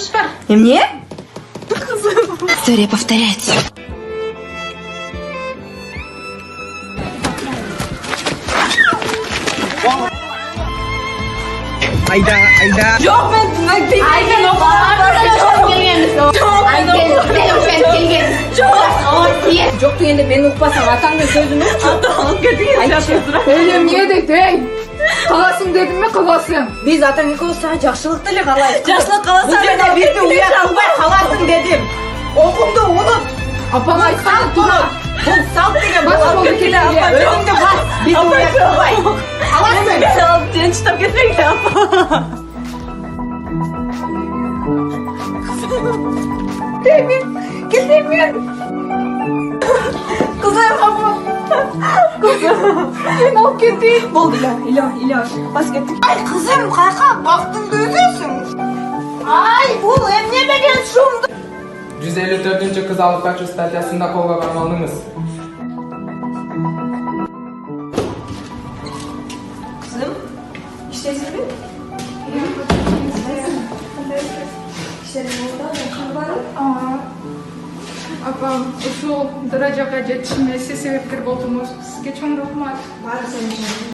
шығар. Эмне? История повторяется. Ayda. Жоқ, мен Aydan Жоқ дегенде мен ұқпасам атаңның сөзін ұқшы. Eylem niye dedin? Kalasın dedim mi kalasın? Biz атаң екеуі саған жақсылық тілеп алайық. Жақсылық қаласаң, Бұл жерде мен бетті уятылмай қаласың дедім. Оқымды ұмыт. Apam айтқаны тура. Бұл салт деген Бас бұл болды келе келе. өзіңді бас. Бетті уятылмай. Қаласың. Сен çıtap gitmek yapma. Kızım ama. Sen o gidin. Болды İlah. Bas kettik. Ay kızım kalka baktın görüyorsun. Ay bu emne деген şumdu. 154. kız alıp kaçış statyasında kolga kalmalınız. Kızım iştesin mi? Apam usul darajaga жетишмесе себепкер болдуңуз. Сизге чоң рахмат. Var senin için.